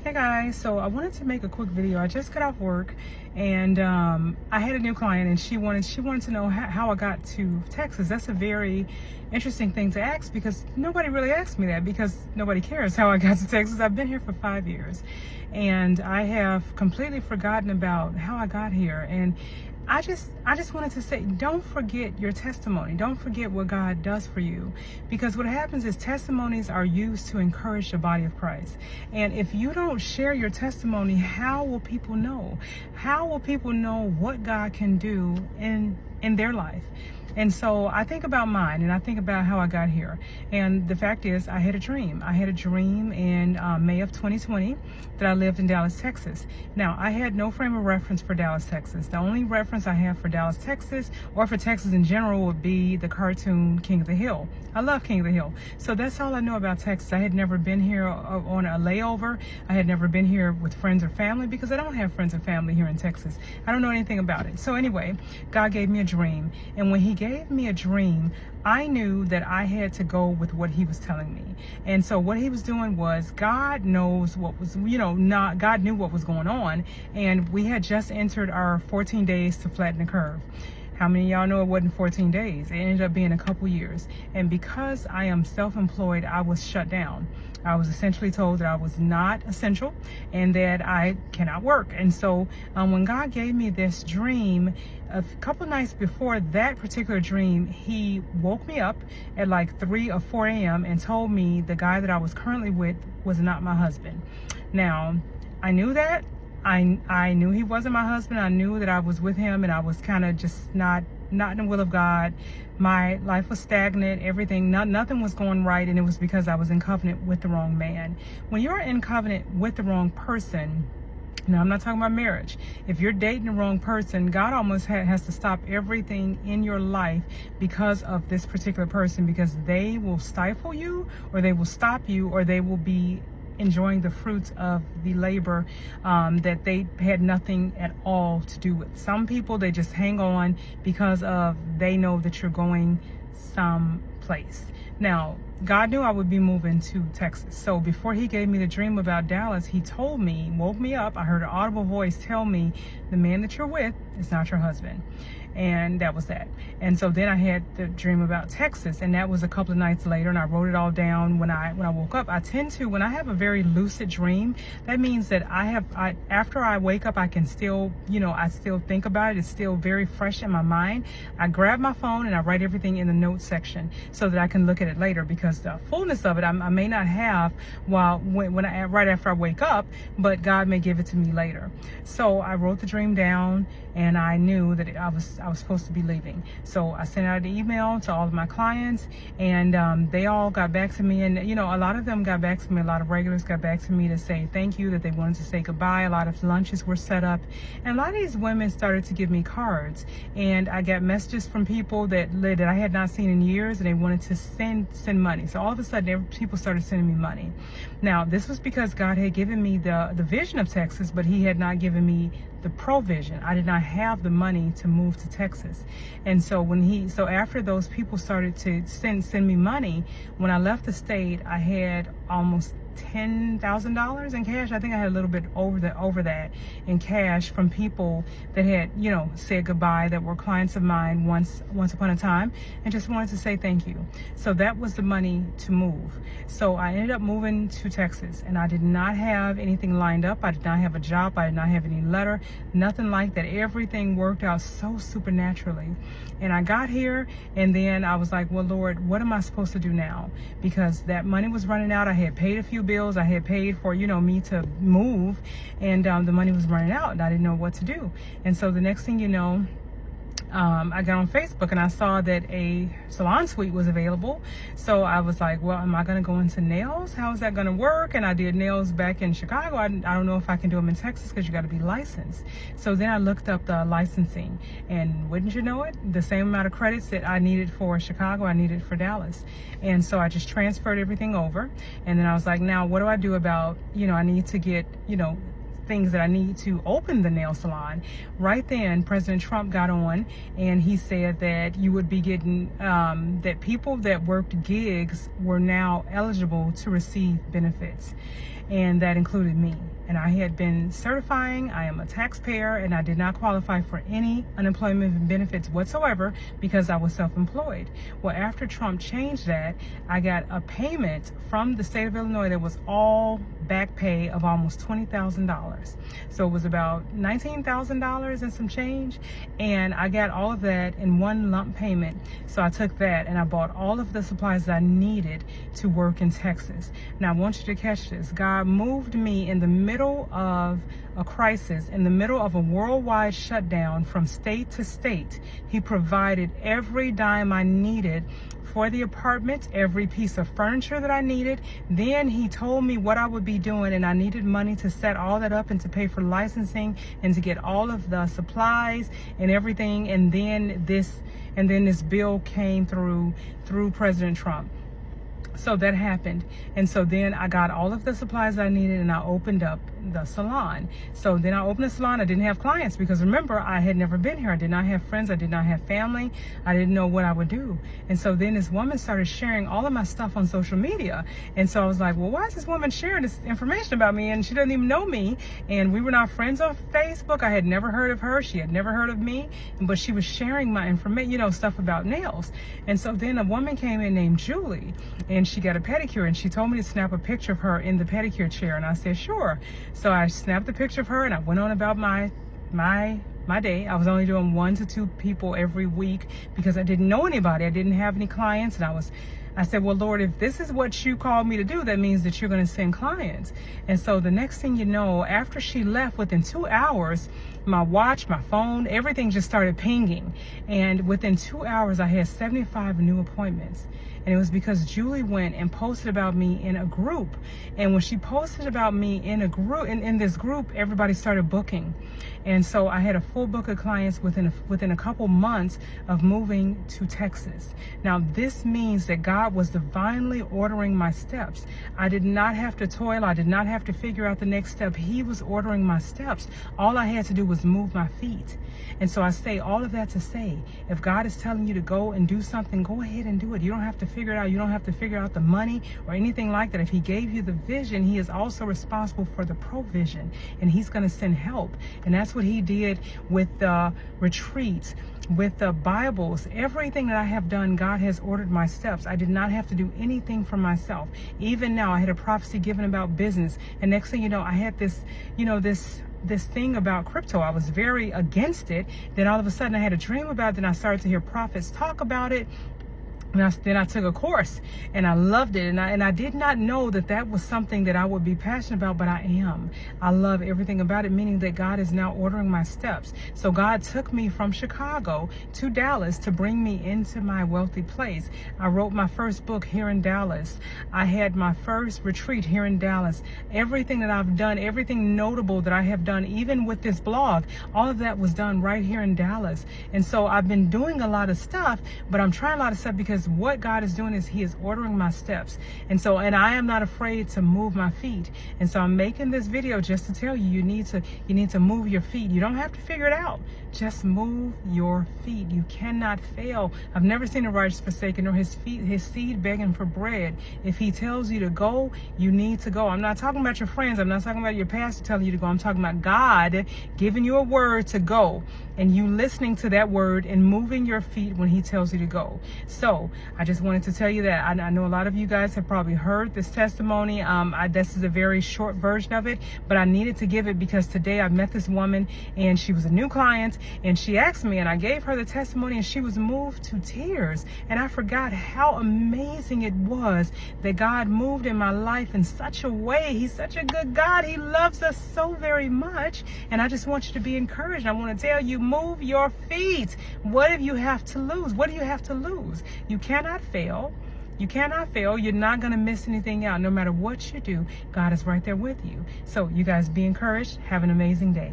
Hey guys, so I wanted to make a quick video. I just got off work and I had a new client and she wanted to know how I got to Texas. That's a very interesting thing to ask because nobody really asked me that because nobody cares how I got to Texas. I've been here for 5 years and I have completely forgotten about how I got here. And I just wanted to say, don't forget your testimony. Don't forget what God does for you, because what happens is testimonies are used to encourage the body of Christ. And if you don't share your testimony, how will people know? How will people know what God can do in their life? And so I think about mine and I think about how I got here. And the fact is, I had a dream. I had a dream in May of 2020 that I lived in Dallas, Texas. Now, I had no frame of reference for Dallas, Texas. The only reference I have for Dallas, Texas, or for Texas in general, would be the cartoon King of the Hill. I love King of the Hill. So that's all I know about Texas. I had never been here on a layover. I had never been here with friends or family because I don't have friends and family here in Texas. I don't know anything about it. So anyway, God gave me a dream. And when he gave me a dream, I knew that I had to go with what he was telling me. And so what he was doing was, God knows what was, God knew what was going on. And we had just entered our 14 days to flatten the curve. How many of y'all know it wasn't 14 days? It ended up being a couple years. And because I am self-employed, I was shut down. I was essentially told that I was not essential and that I cannot work. And so when God gave me this dream, a couple of nights before that particular dream, he woke me up at like 3 or 4 a.m. and told me the guy that I was currently with was not my husband. Now, I knew that. I knew he wasn't my husband. I knew that I was with him and I was kind of just not in the will of God. My life was stagnant, everything, nothing was going right, and it was because I was in covenant with the wrong man. When you're in covenant with the wrong person, now I'm not talking about marriage. If you're dating the wrong person, God almost has to stop everything in your life because of this particular person, because they will stifle you, or they will stop you, or they will be enjoying the fruits of the labor that they had nothing at all to do with. Some people, they just hang on because of they know that you're going someplace. Now, God knew I would be moving to Texas. So before he gave me the dream about Dallas, he told me, woke me up. I heard an audible voice tell me, the man that you're with is not your husband. And that was that. And so then I had the dream about Texas, and that was a couple of nights later, and I wrote it all down when I woke up. I tend to, when I have a very lucid dream, that means that after I wake up, I can still, I still think about it. It's still very fresh in my mind. I grab my phone and I write everything in the notes section so that I can look at it later, because the fullness of it I may not have right after I wake up, but God may give it to me later. So I wrote the dream down, and I knew that I was supposed to be leaving. So I sent out an email to all of my clients, and they all got back to me. And a lot of them got back to me. A lot of regulars got back to me to say thank you, that they wanted to say goodbye. A lot of lunches were set up, and a lot of these women started to give me cards. And I got messages from people that I had not seen in years, and they wanted to send money. So all of a sudden, people started sending me money. Now, this was because God had given me the vision of Texas, but he had not given me the provision. I did not have the money to move to Texas. And so after those people started to send me money, when I left the state, I had almost $10,000 in cash. I think I had a little bit over that in cash from people that had, said goodbye, that were clients of mine once upon a time, and just wanted to say thank you. So that was the money to move. So I ended up moving to Texas, and I did not have anything lined up. I did not have a job. I did not have any letter, nothing like that. Everything worked out so supernaturally. And I got here, and then I was like, well, Lord, what am I supposed to do now? Because that money was running out. I had paid a few bills. I had paid for, me to move, and the money was running out, and I didn't know what to do. And so the next thing you know, I got on Facebook and I saw that a salon suite was available. So I was like, well, am I going to go into nails? How is that going to work? And I did nails back in Chicago. I don't know if I can do them in Texas because you got to be licensed. So then I looked up the licensing, and wouldn't you know it, the same amount of credits that I needed for Chicago, I needed for Dallas. And so I just transferred everything over. And then I was like, now what do I do about, I need to get, things that I need to open the nail salon. Right then, President Trump got on and he said that you would be getting, that people that worked gigs were now eligible to receive benefits. And that included me. And I had been certifying, I am a taxpayer, and I did not qualify for any unemployment benefits whatsoever because I was self-employed. Well, after Trump changed that, I got a payment from the state of Illinois that was all back pay of almost $20,000. So it was about $19,000 and some change, and I got all of that in one lump payment. So I took that and I bought all of the supplies that I needed to work in Texas. Now I want you to catch this. God moved me in the middle of a crisis, in the middle of a worldwide shutdown from state to state. He provided every dime I needed for the apartment, every piece of furniture that I needed. Then he told me what I would be doing, and I needed money to set all that up and to pay for licensing and to get all of the supplies and everything. And then this bill came through President Trump. So that happened. And so then I got all of the supplies I needed and I opened up the salon. So then I opened the salon. I didn't have clients because remember, I had never been here. I did not have friends. I did not have family. I didn't know what I would do. And so then this woman started sharing all of my stuff on social media. And so I was like, well, why is this woman sharing this information about me? And she doesn't even know me. And we were not friends on Facebook. I had never heard of her. She had never heard of me. But she was sharing my information, stuff about nails. And so then a woman came in named Julie, and she got a pedicure, and she told me to snap a picture of her in the pedicure chair, and I said sure. So I snapped the picture of her and I went on about my day. I was only doing 1 to 2 people every week because I didn't know anybody. I didn't have any clients, and I said, well, Lord, if this is what you called me to do, that means that you're going to send clients. And so the next thing you know, after she left, within 2 hours, my watch, my phone, everything just started pinging. And within 2 hours, I had 75 new appointments. And it was because Julie went and posted about me in a group. And when she posted about me in a group, in this group, everybody started booking. And so I had a full book of clients within a couple months of moving to Texas. Now, this means that God was divinely ordering my steps. I did not have to toil. I did not have to figure out the next step. He was ordering my steps. All I had to do was move my feet. And so I say all of that to say, if God is telling you to go and do something, go ahead and do it. You don't have to figure it out. You don't have to figure out the money or anything like that. If he gave you the vision, he is also responsible for the provision, and he's going to send help. And that's what he did with the retreats, with the Bibles. Everything that I have done, God has ordered my steps. I did not have to do anything for myself. Even now, I had a prophecy given about business, and next thing you know, I had this thing about crypto. I was very against it. Then all of a sudden I had a dream about it. Then I started to hear prophets talk about it. Then I took a course and I loved it. And I did not know that that was something that I would be passionate about, but I am. I love everything about it, meaning that God is now ordering my steps. So God took me from Chicago to Dallas to bring me into my wealthy place. I wrote my first book here in Dallas. I had my first retreat here in Dallas. Everything that I've done, everything notable that I have done, even with this blog, all of that was done right here in Dallas. And so I've been doing a lot of stuff, but I'm trying a lot of stuff because what God is doing is he is ordering my steps. And I am not afraid to move my feet. And so I'm making this video just to tell you, you need to move your feet. You don't have to figure it out. Just move your feet. You cannot fail. I've never seen a righteous forsaken or his seed begging for bread. If he tells you to go, you need to go. I'm not talking about your friends. I'm not talking about your pastor telling you to go. I'm talking about God giving you a word to go, and you listening to that word and moving your feet when he tells you to go. So I just wanted to tell you that. I know a lot of you guys have probably heard this testimony. This is a very short version of it, but I needed to give it because today I met this woman and she was a new client, and she asked me, and I gave her the testimony, and she was moved to tears. And I forgot how amazing it was that God moved in my life in such a way. He's such a good God. He loves us so very much. And I just want you to be encouraged. I want to tell you, move your feet. What do you have to lose? What do you have to lose? You cannot fail. You cannot fail. You're not going to miss anything out. No matter what you do, God is right there with you. So you guys be encouraged. Have an amazing day.